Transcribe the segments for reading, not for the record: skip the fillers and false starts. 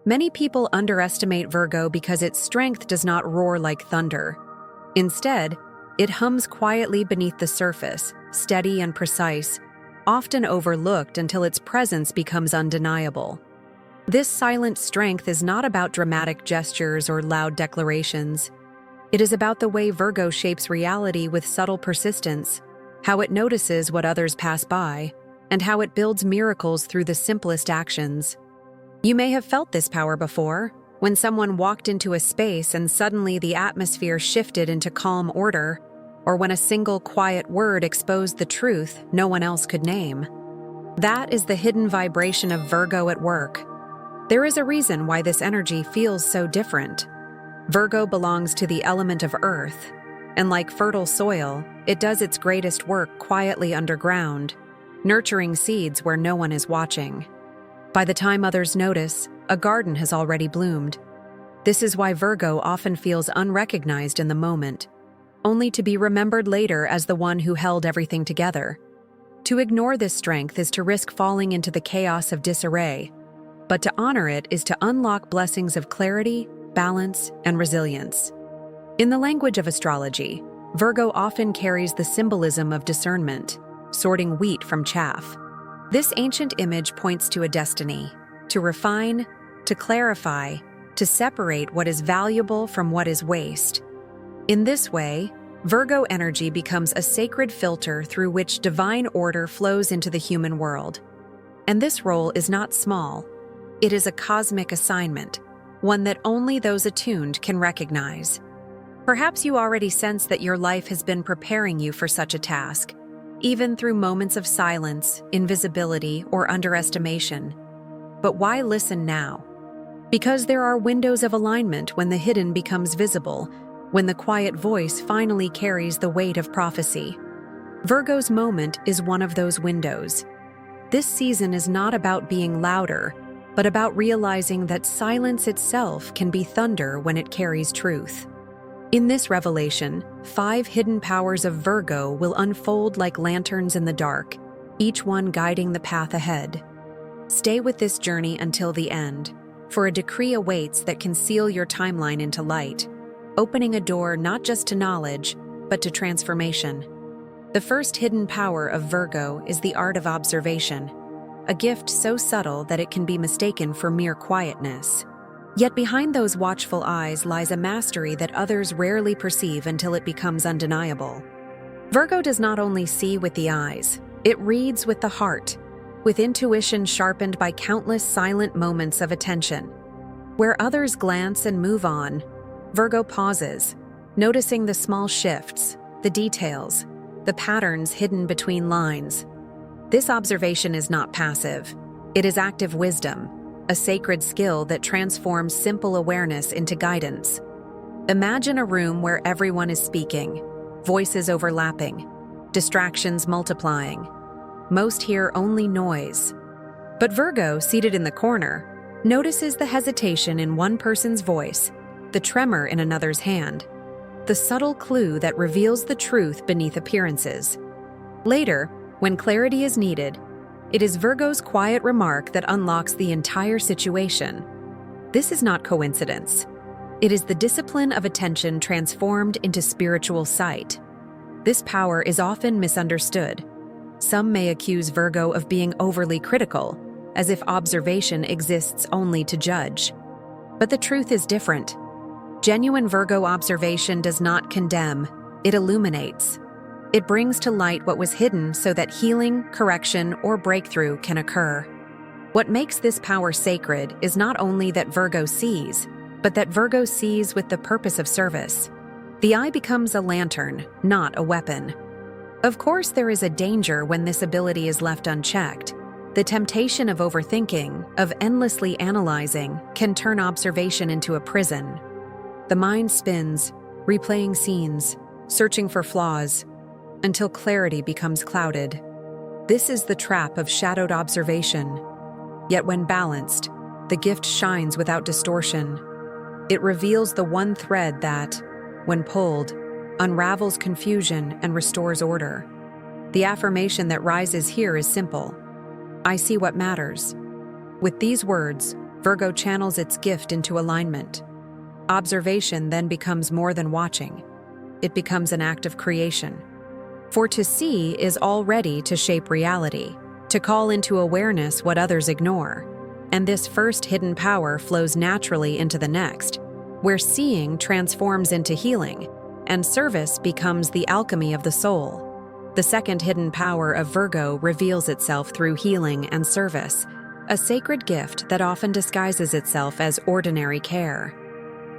Many people underestimate Virgo because its strength does not roar like thunder. Instead, it hums quietly beneath the surface, steady and precise, often overlooked until its presence becomes undeniable. This silent strength is not about dramatic gestures or loud declarations. It is about the way Virgo shapes reality with subtle persistence, how it notices what others pass by, and how it builds miracles through the simplest actions. You may have felt this power before, when someone walked into a space and suddenly the atmosphere shifted into calm order, or when a single quiet word exposed the truth no one else could name. That is the hidden vibration of Virgo at work. There is a reason why this energy feels so different. Virgo belongs to the element of earth, and like fertile soil, it does its greatest work quietly underground, nurturing seeds where no one is watching. By the time others notice, a garden has already bloomed. This is why Virgo often feels unrecognized in the moment, only to be remembered later as the one who held everything together. To ignore this strength is to risk falling into the chaos of disarray, but to honor it is to unlock blessings of clarity, balance, and resilience. In the language of astrology, Virgo often carries the symbolism of discernment, sorting wheat from chaff. This ancient image points to a destiny, to refine, to clarify, to separate what is valuable from what is waste. In this way, Virgo energy becomes a sacred filter through which divine order flows into the human world. And this role is not small. It is a cosmic assignment, one that only those attuned can recognize. Perhaps you already sense that your life has been preparing you for such a task, even through moments of silence, invisibility, or underestimation. But why listen now? Because there are windows of alignment when the hidden becomes visible, when the quiet voice finally carries the weight of prophecy. Virgo's moment is one of those windows. This season is not about being louder, but about realizing that silence itself can be thunder when it carries truth. In this revelation, 5 hidden powers of Virgo will unfold like lanterns in the dark, each one guiding the path ahead. Stay with this journey until the end, for a decree awaits that can seal your timeline into light, opening a door not just to knowledge, but to transformation. The first hidden power of Virgo is the art of observation, a gift so subtle that it can be mistaken for mere quietness. Yet behind those watchful eyes lies a mastery that others rarely perceive until it becomes undeniable. Virgo does not only see with the eyes, it reads with the heart, with intuition sharpened by countless silent moments of attention. Where others glance and move on, Virgo pauses, noticing the small shifts, the details, the patterns hidden between lines. This observation is not passive. It is active wisdom, a sacred skill that transforms simple awareness into guidance. Imagine a room where everyone is speaking, voices overlapping, distractions multiplying. Most hear only noise. But Virgo, seated in the corner, notices the hesitation in one person's voice, the tremor in another's hand, the subtle clue that reveals the truth beneath appearances. Later, when clarity is needed, it is Virgo's quiet remark that unlocks the entire situation. This is not coincidence. It is the discipline of attention transformed into spiritual sight. This power is often misunderstood. Some may accuse Virgo of being overly critical, as if observation exists only to judge. But the truth is different. Genuine Virgo observation does not condemn, it illuminates. It brings to light what was hidden so that healing, correction, or breakthrough can occur. What makes this power sacred is not only that Virgo sees, but that Virgo sees with the purpose of service. The eye becomes a lantern, not a weapon. Of course, there is a danger when this ability is left unchecked. The temptation of overthinking, of endlessly analyzing, can turn observation into a prison. The mind spins, replaying scenes, searching for flaws, until clarity becomes clouded. This is the trap of shadowed observation. Yet when balanced, the gift shines without distortion. It reveals the one thread that, when pulled, unravels confusion and restores order. The affirmation that rises here is simple. I see what matters. With these words, Virgo channels its gift into alignment. Observation then becomes more than watching. It becomes an act of creation. For to see is already to shape reality, to call into awareness what others ignore. And this first hidden power flows naturally into the next, where seeing transforms into healing, and service becomes the alchemy of the soul. The second hidden power of Virgo reveals itself through healing and service, a sacred gift that often disguises itself as ordinary care.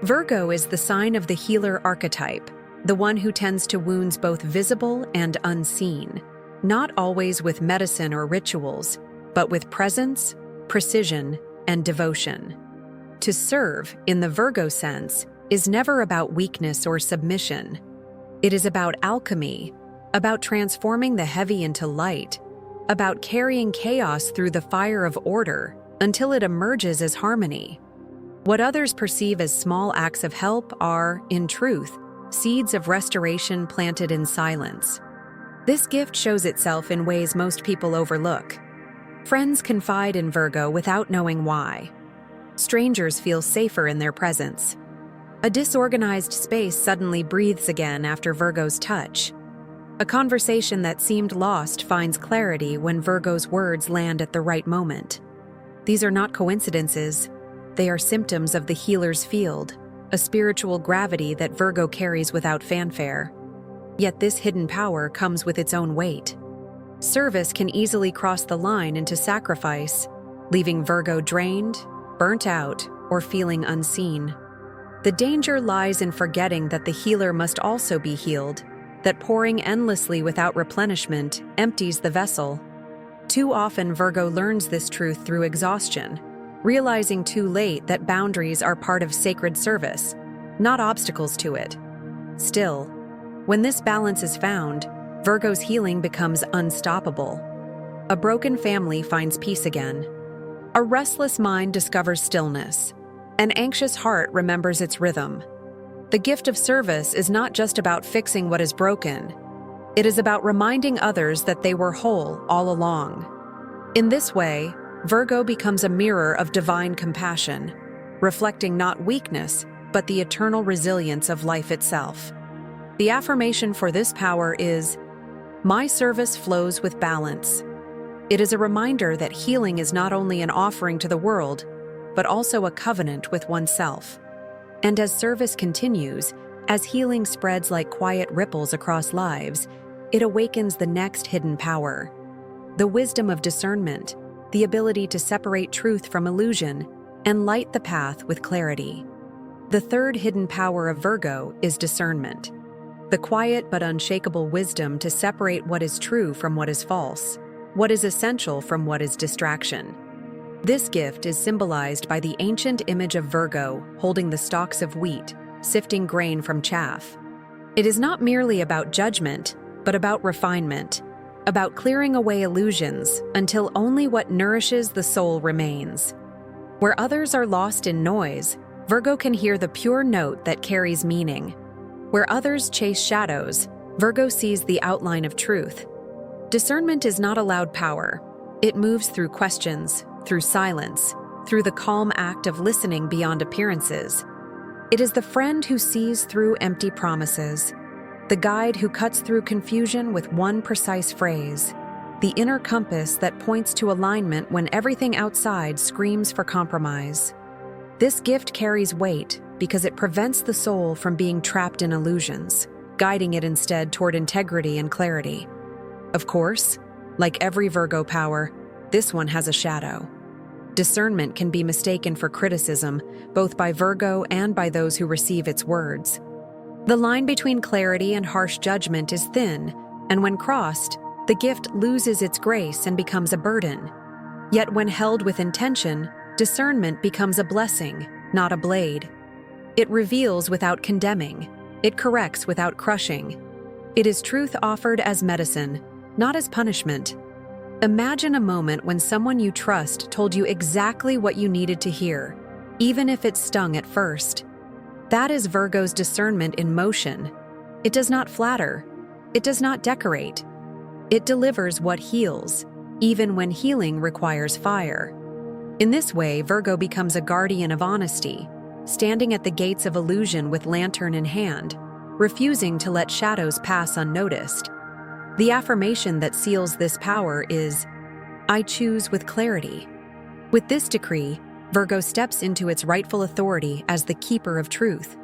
Virgo is the sign of the healer archetype, the one who tends to wounds both visible and unseen, not always with medicine or rituals, but with presence, precision, and devotion. To serve, in the Virgo sense, is never about weakness or submission. It is about alchemy, about transforming the heavy into light, about carrying chaos through the fire of order until it emerges as harmony. What others perceive as small acts of help are, in truth, seeds of restoration planted in silence. This gift shows itself in ways most people overlook. Friends confide in Virgo without knowing why. Strangers feel safer in their presence. A disorganized space suddenly breathes again after Virgo's touch. A conversation that seemed lost finds clarity when Virgo's words land at the right moment. These are not coincidences. They are symptoms of the healer's field, a spiritual gravity that Virgo carries without fanfare. Yet this hidden power comes with its own weight. Service can easily cross the line into sacrifice, leaving Virgo drained, burnt out, or feeling unseen. The danger lies in forgetting that the healer must also be healed, that pouring endlessly without replenishment empties the vessel. Too often Virgo learns this truth through exhaustion, realizing too late that boundaries are part of sacred service, not obstacles to it. Still, when this balance is found, Virgo's healing becomes unstoppable. A broken family finds peace again. A restless mind discovers stillness. An anxious heart remembers its rhythm. The gift of service is not just about fixing what is broken. It is about reminding others that they were whole all along. In this way, Virgo becomes a mirror of divine compassion, reflecting not weakness, but the eternal resilience of life itself. The affirmation for this power is, "My service flows with balance." It is a reminder that healing is not only an offering to the world, but also a covenant with oneself. And as service continues, as healing spreads like quiet ripples across lives, it awakens the next hidden power. The wisdom of discernment, the ability to separate truth from illusion, and light the path with clarity. The third hidden power of Virgo is discernment, the quiet but unshakable wisdom to separate what is true from what is false, what is essential from what is distraction. This gift is symbolized by the ancient image of Virgo holding the stalks of wheat, sifting grain from chaff. It is not merely about judgment, but about refinement, about clearing away illusions until only what nourishes the soul remains. Where others are lost in noise, Virgo can hear the pure note that carries meaning. Where others chase shadows, Virgo sees the outline of truth. Discernment is not a loud power. It moves through questions, through silence, through the calm act of listening beyond appearances. It is the friend who sees through empty promises, the guide who cuts through confusion with one precise phrase, the inner compass that points to alignment when everything outside screams for compromise. This gift carries weight because it prevents the soul from being trapped in illusions, guiding it instead toward integrity and clarity. Of course, like every Virgo power, this one has a shadow. Discernment can be mistaken for criticism, both by Virgo and by those who receive its words. The line between clarity and harsh judgment is thin, and when crossed, the gift loses its grace and becomes a burden. Yet when held with intention, discernment becomes a blessing, not a blade. It reveals without condemning. It corrects without crushing. It is truth offered as medicine, not as punishment. Imagine a moment when someone you trust told you exactly what you needed to hear, even if it stung at first. That is Virgo's discernment in motion. It does not flatter. It does not decorate. It delivers what heals, even when healing requires fire. In this way, Virgo becomes a guardian of honesty, standing at the gates of illusion with lantern in hand, refusing to let shadows pass unnoticed. The affirmation that seals this power is, "I choose with clarity." With this decree, Virgo steps into its rightful authority as the keeper of truth.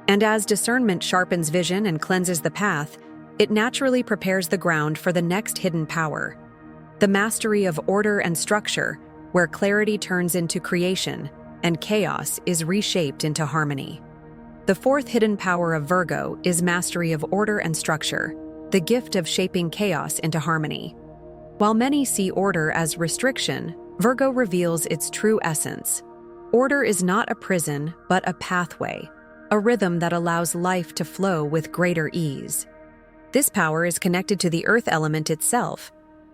And as discernment sharpens vision and cleanses the path, it naturally prepares the ground for the next hidden power, the mastery of order and structure, where clarity turns into creation and chaos is reshaped into harmony. The fourth hidden power of Virgo is mastery of order and structure, the gift of shaping chaos into harmony. While many see order as restriction, Virgo reveals its true essence. Order is not a prison, but a pathway, a rhythm that allows life to flow with greater ease. This power is connected to the earth element itself,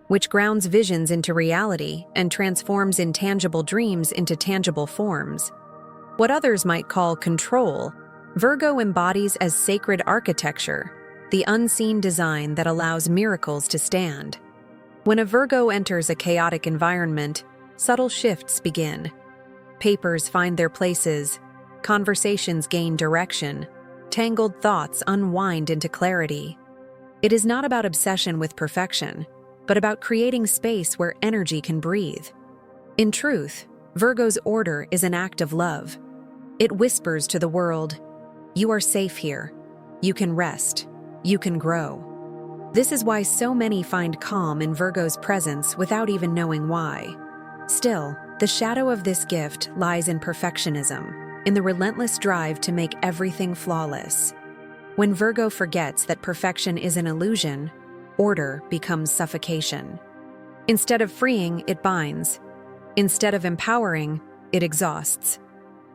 which grounds visions into reality and transforms intangible dreams into tangible forms. What others might call control, Virgo embodies as sacred architecture, the unseen design that allows miracles to stand. When a Virgo enters a chaotic environment, subtle shifts begin. Papers find their places, conversations gain direction, tangled thoughts unwind into clarity. It is not about obsession with perfection, but about creating space where energy can breathe. In truth, Virgo's order is an act of love. It whispers to the world, "You are safe here. You can rest. You can grow." This is why so many find calm in Virgo's presence without even knowing why. Still, the shadow of this gift lies in perfectionism, in the relentless drive to make everything flawless. When Virgo forgets that perfection is an illusion, order becomes suffocation. Instead of freeing, it binds. Instead of empowering, it exhausts.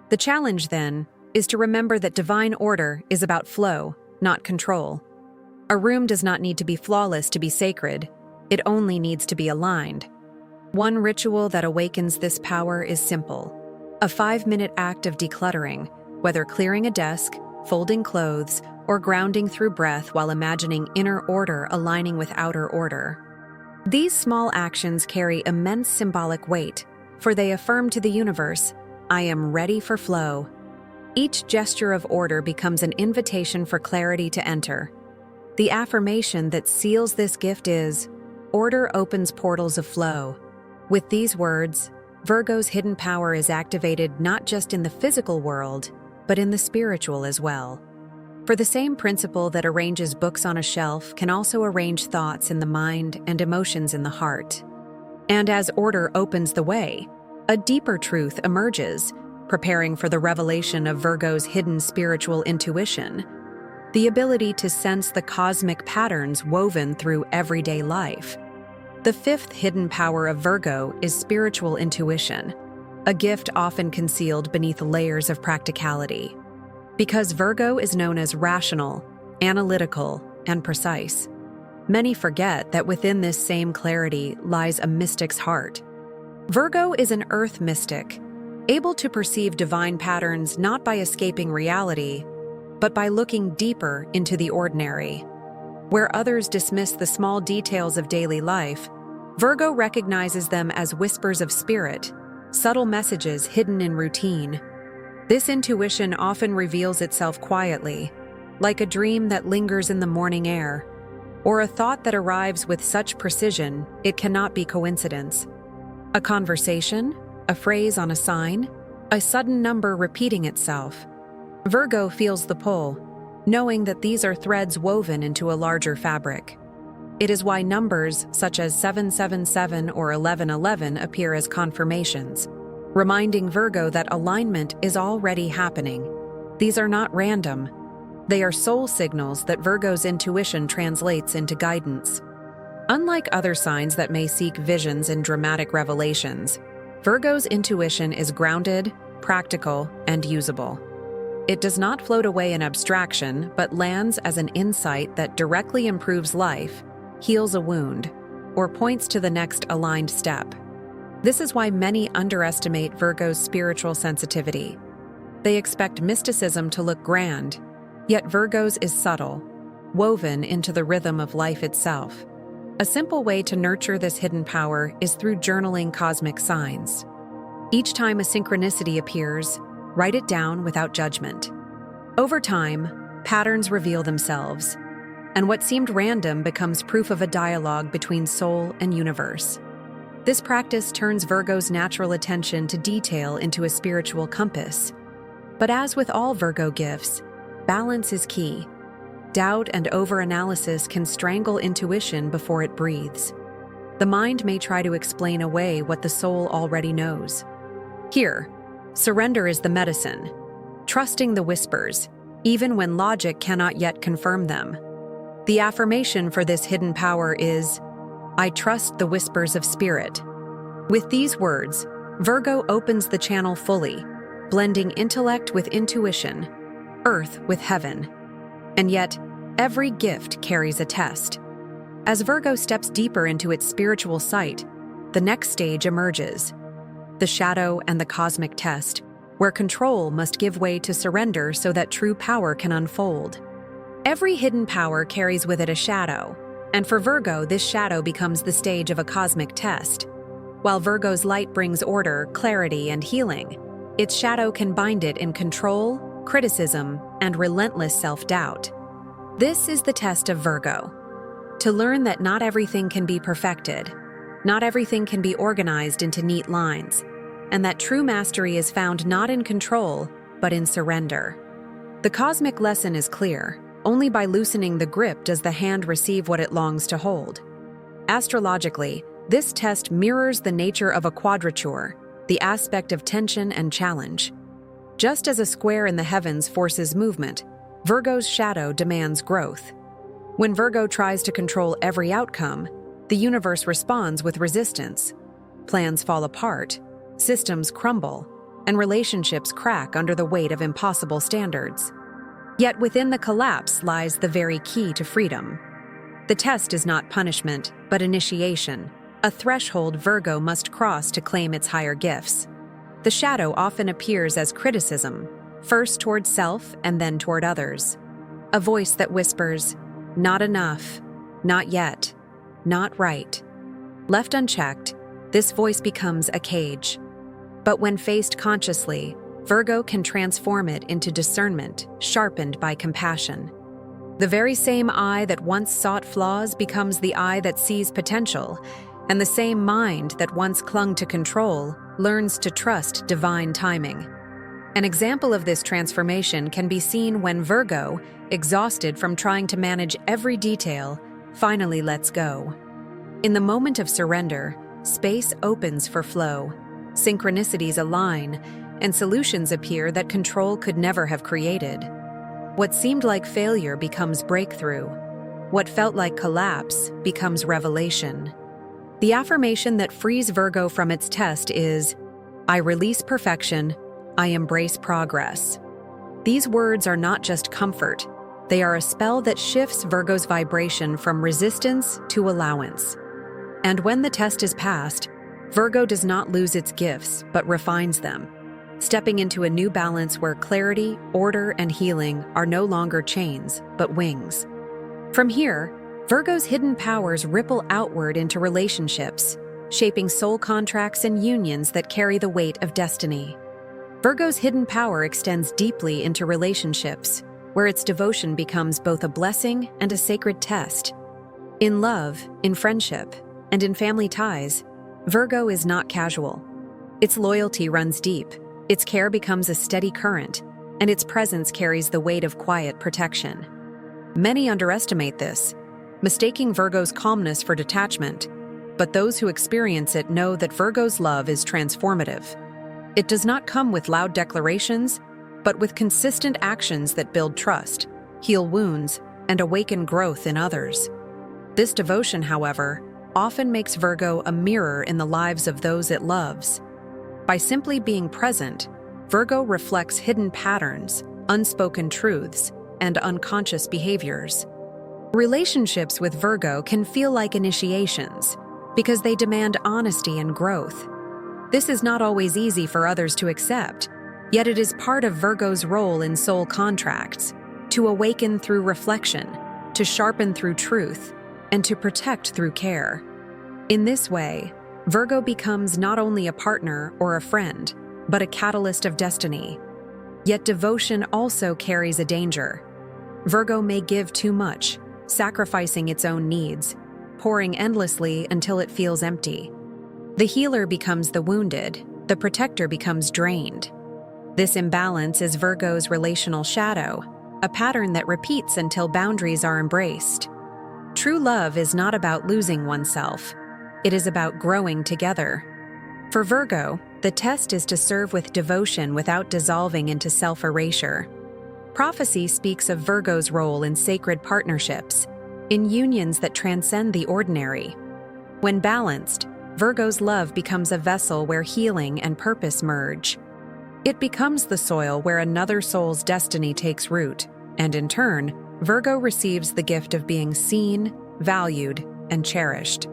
The challenge, then, is to remember that divine order is about flow, not control. A room does not need to be flawless to be sacred. It only needs to be aligned. One ritual that awakens this power is simple: a 5-minute act of decluttering, whether clearing a desk, folding clothes, or grounding through breath while imagining inner order aligning with outer order. These small actions carry immense symbolic weight, for they affirm to the universe, "I am ready for flow." Each gesture of order becomes an invitation for clarity to enter. The affirmation that seals this gift is, "Order opens portals of flow." With these words, Virgo's hidden power is activated not just in the physical world, but in the spiritual as well. For the same principle that arranges books on a shelf can also arrange thoughts in the mind and emotions in the heart. And as order opens the way, a deeper truth emerges, preparing for the revelation of Virgo's hidden spiritual intuition, the ability to sense the cosmic patterns woven through everyday life. The fifth hidden power of Virgo is spiritual intuition, a gift often concealed beneath layers of practicality. Because Virgo is known as rational, analytical, and precise, many forget that within this same clarity lies a mystic's heart. Virgo is an earth mystic, able to perceive divine patterns not by escaping reality, but by looking deeper into the ordinary. Where others dismiss the small details of daily life, Virgo recognizes them as whispers of spirit, subtle messages hidden in routine. This intuition often reveals itself quietly, like a dream that lingers in the morning air, or a thought that arrives with such precision it cannot be coincidence. A conversation, a phrase on a sign, a sudden number repeating itself. Virgo feels the pull, knowing that these are threads woven into a larger fabric. It is why numbers such as 777 or 1111 appear as confirmations, reminding Virgo that alignment is already happening. These are not random. They are soul signals that Virgo's intuition translates into guidance. Unlike other signs that may seek visions and dramatic revelations, Virgo's intuition is grounded, practical, and usable. It does not float away in abstraction, but lands as an insight that directly improves life, heals a wound, or points to the next aligned step. This is why many underestimate Virgo's spiritual sensitivity. They expect mysticism to look grand, yet Virgo's is subtle, woven into the rhythm of life itself. A simple way to nurture this hidden power is through journaling cosmic signs. Each time a synchronicity appears, write it down without judgment. Over time, patterns reveal themselves, and what seemed random becomes proof of a dialogue between soul and universe. This practice turns Virgo's natural attention to detail into a spiritual compass. But as with all Virgo gifts, balance is key. Doubt and overanalysis can strangle intuition before it breathes. The mind may try to explain away what the soul already knows. Here, surrender is the medicine, trusting the whispers, even when logic cannot yet confirm them. The affirmation for this hidden power is, "I trust the whispers of spirit." With these words, Virgo opens the channel fully, blending intellect with intuition, earth with heaven. And yet, every gift carries a test. As Virgo steps deeper into its spiritual sight, the next stage emerges: the shadow and the cosmic test, where control must give way to surrender so that true power can unfold. Every hidden power carries with it a shadow, and for Virgo, this shadow becomes the stage of a cosmic test. While Virgo's light brings order, clarity, and healing, its shadow can bind it in control, criticism, and relentless self-doubt. This is the test of Virgo: to learn that not everything can be perfected, not everything can be organized into neat lines, and that true mastery is found not in control, but in surrender. The cosmic lesson is clear: only by loosening the grip does the hand receive what it longs to hold. Astrologically, this test mirrors the nature of a quadrature, the aspect of tension and challenge. Just as a square in the heavens forces movement, Virgo's shadow demands growth. When Virgo tries to control every outcome, the universe responds with resistance. Plans fall apart, systems crumble, and relationships crack under the weight of impossible standards. Yet within the collapse lies the very key to freedom. The test is not punishment, but initiation, a threshold Virgo must cross to claim its higher gifts. The shadow often appears as criticism, first toward self and then toward others. A voice that whispers, "Not enough, not yet, not right." Left unchecked, this voice becomes a cage. But when faced consciously, Virgo can transform it into discernment, sharpened by compassion. The very same eye that once sought flaws becomes the eye that sees potential, and the same mind that once clung to control learns to trust divine timing. An example of this transformation can be seen when Virgo, exhausted from trying to manage every detail, finally lets go. In the moment of surrender, space opens for flow, synchronicities align, and solutions appear that control could never have created. What seemed like failure becomes breakthrough. What felt like collapse becomes revelation. The affirmation that frees Virgo from its test is, "I release perfection, I embrace progress." These words are not just comfort, they are a spell that shifts Virgo's vibration from resistance to allowance. And when the test is passed, Virgo does not lose its gifts, but refines them, stepping into a new balance where clarity, order, and healing are no longer chains, but wings. From here, Virgo's hidden powers ripple outward into relationships, shaping soul contracts and unions that carry the weight of destiny. Virgo's hidden power extends deeply into relationships, where its devotion becomes both a blessing and a sacred test. In love, in friendship, and in family ties, Virgo is not casual. Its loyalty runs deep, its care becomes a steady current, and its presence carries the weight of quiet protection. Many underestimate this, mistaking Virgo's calmness for detachment, but those who experience it know that Virgo's love is transformative. It does not come with loud declarations, but with consistent actions that build trust, heal wounds, and awaken growth in others. This devotion, however, often makes Virgo a mirror in the lives of those it loves. By simply being present, Virgo reflects hidden patterns, unspoken truths, and unconscious behaviors. Relationships with Virgo can feel like initiations because they demand honesty and growth. This is not always easy for others to accept, yet it is part of Virgo's role in soul contracts, to awaken through reflection, to sharpen through truth, and to protect through care. In this way, Virgo becomes not only a partner or a friend, but a catalyst of destiny. Yet devotion also carries a danger. Virgo may give too much, sacrificing its own needs, pouring endlessly until it feels empty. The healer becomes the wounded, the protector becomes drained. This imbalance is Virgo's relational shadow, a pattern that repeats until boundaries are embraced. True love is not about losing oneself. It is about growing together. For Virgo, the test is to serve with devotion without dissolving into self-erasure. Prophecy speaks of Virgo's role in sacred partnerships, in unions that transcend the ordinary. When balanced, Virgo's love becomes a vessel where healing and purpose merge. It becomes the soil where another soul's destiny takes root, and in turn, Virgo receives the gift of being seen, valued, and cherished.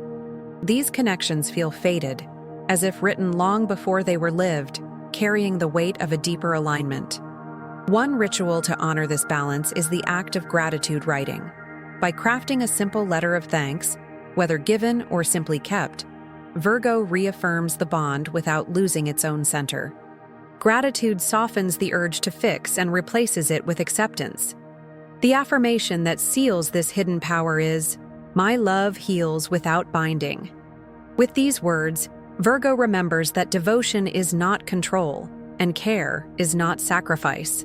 These connections feel fated, as if written long before they were lived, carrying the weight of a deeper alignment. One ritual to honor this balance is the act of gratitude writing. By crafting a simple letter of thanks, whether given or simply kept, Virgo reaffirms the bond without losing its own center. Gratitude softens the urge to fix and replaces it with acceptance. The affirmation that seals this hidden power is, "My love heals without binding." With these words, Virgo remembers that devotion is not control, and care is not sacrifice.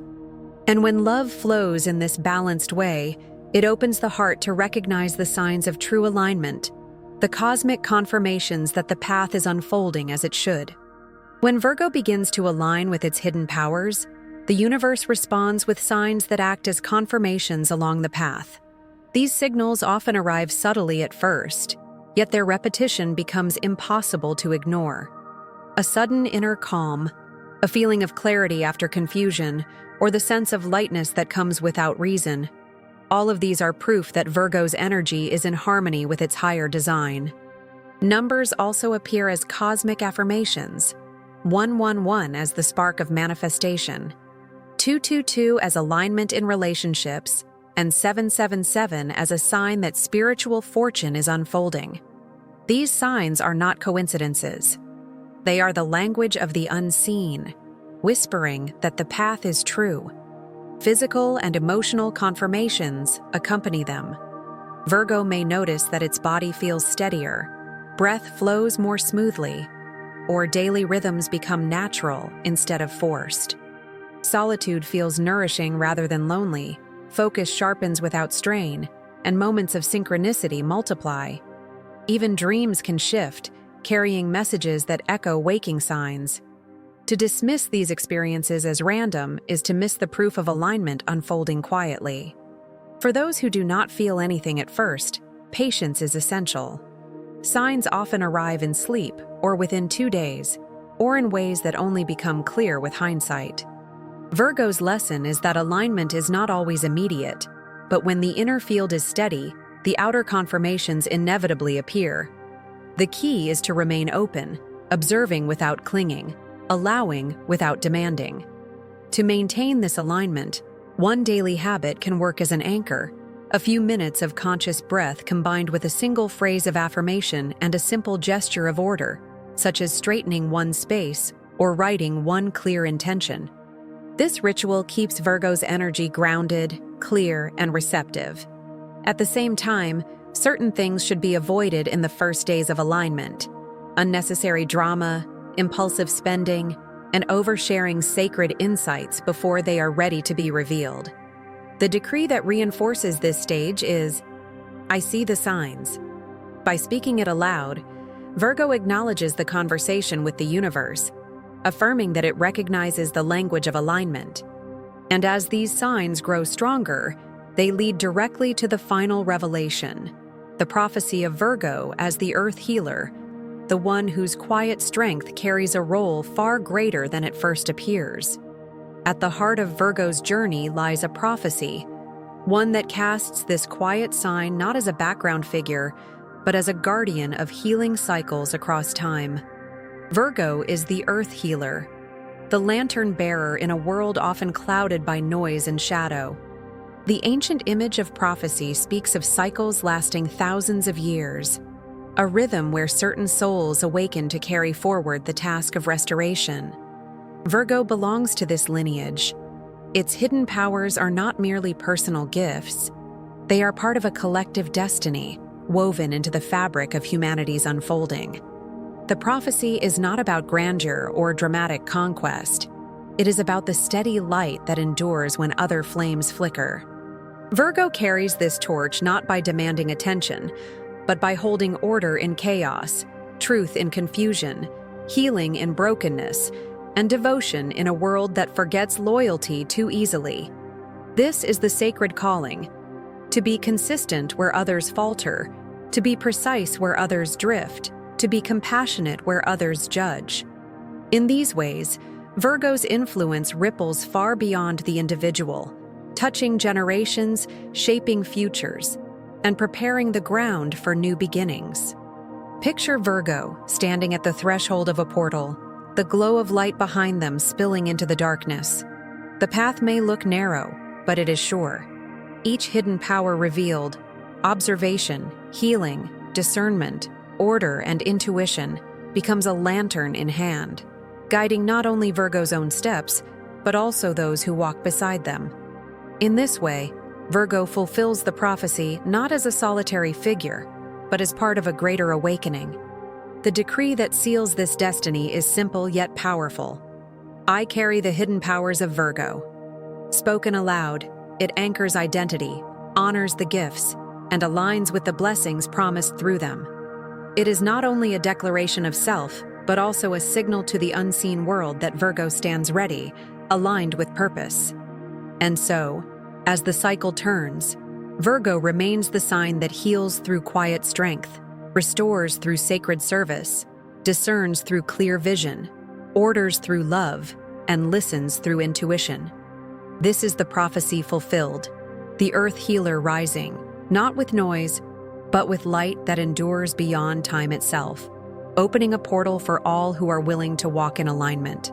And when love flows in this balanced way, it opens the heart to recognize the signs of true alignment, the cosmic confirmations that the path is unfolding as it should. When Virgo begins to align with its hidden powers, the universe responds with signs that act as confirmations along the path. These signals often arrive subtly at first, yet their repetition becomes impossible to ignore. A sudden inner calm, a feeling of clarity after confusion, or the sense of lightness that comes without reason. All of these are proof that Virgo's energy is in harmony with its higher design. Numbers also appear as cosmic affirmations. 111 as the spark of manifestation, 222 as alignment in relationships, and 777 as a sign that spiritual fortune is unfolding. These signs are not coincidences. They are the language of the unseen, whispering that the path is true. Physical and emotional confirmations accompany them. Virgo may notice that its body feels steadier, breath flows more smoothly, or daily rhythms become natural instead of forced. Solitude feels nourishing rather than lonely, focus sharpens without strain, and moments of synchronicity multiply. Even dreams can shift, carrying messages that echo waking signs. To dismiss these experiences as random is to miss the proof of alignment unfolding quietly. For those who do not feel anything at first, patience is essential. Signs often arrive in sleep or within 2 days, or in ways that only become clear with hindsight. Virgo's lesson is that alignment is not always immediate, but when the inner field is steady, the outer confirmations inevitably appear. The key is to remain open, observing without clinging, allowing without demanding. To maintain this alignment, one daily habit can work as an anchor. A few minutes of conscious breath combined with a single phrase of affirmation and a simple gesture of order, such as straightening one space or writing one clear intention. This ritual keeps Virgo's energy grounded, clear, and receptive. At the same time, certain things should be avoided in the first days of alignment. Unnecessary drama, impulsive spending, and oversharing sacred insights before they are ready to be revealed. The decree that reinforces this stage is, "I see the signs." By speaking it aloud, Virgo acknowledges the conversation with the universe, affirming that it recognizes the language of alignment. And as these signs grow stronger, they lead directly to the final revelation, the prophecy of Virgo as the earth healer, the one whose quiet strength carries a role far greater than it first appears. At the heart of Virgo's journey lies a prophecy, one that casts this quiet sign not as a background figure, but as a guardian of healing cycles across time. Virgo is the earth healer, the lantern bearer in a world often clouded by noise and shadow. The ancient image of prophecy speaks of cycles lasting thousands of years. a rhythm where certain souls awaken to carry forward the task of restoration. Virgo belongs to this lineage. Its hidden powers are not merely personal gifts. They are part of a collective destiny, woven into the fabric of humanity's unfolding. The prophecy is not about grandeur or dramatic conquest. It is about the steady light that endures when other flames flicker. Virgo carries this torch not by demanding attention, but by holding order in chaos, truth in confusion, healing in brokenness, and devotion in a world that forgets loyalty too easily. This is the sacred calling: to be consistent where others falter, to be precise where others drift, to be compassionate where others judge. In these ways, Virgo's influence ripples far beyond the individual, touching generations, shaping futures, and preparing the ground for new beginnings. Picture Virgo standing at the threshold of a portal, the glow of light behind them spilling into the darkness. The path may look narrow, but it is sure. Each hidden power revealed, observation, healing, discernment, order, and intuition, becomes a lantern in hand, guiding not only Virgo's own steps, but also those who walk beside them. In this way, Virgo fulfills the prophecy not as a solitary figure, but as part of a greater awakening. The decree that seals this destiny is simple yet powerful. I carry the hidden powers of Virgo. Spoken aloud, it anchors identity, honors the gifts, and aligns with the blessings promised through them. It is not only a declaration of self, but also a signal to the unseen world that Virgo stands ready, aligned with purpose. And so, as the cycle turns, Virgo remains the sign that heals through quiet strength, restores through sacred service, discerns through clear vision, orders through love, and listens through intuition. This is the prophecy fulfilled, the earth healer rising, not with noise, but with light that endures beyond time itself, opening a portal for all who are willing to walk in alignment.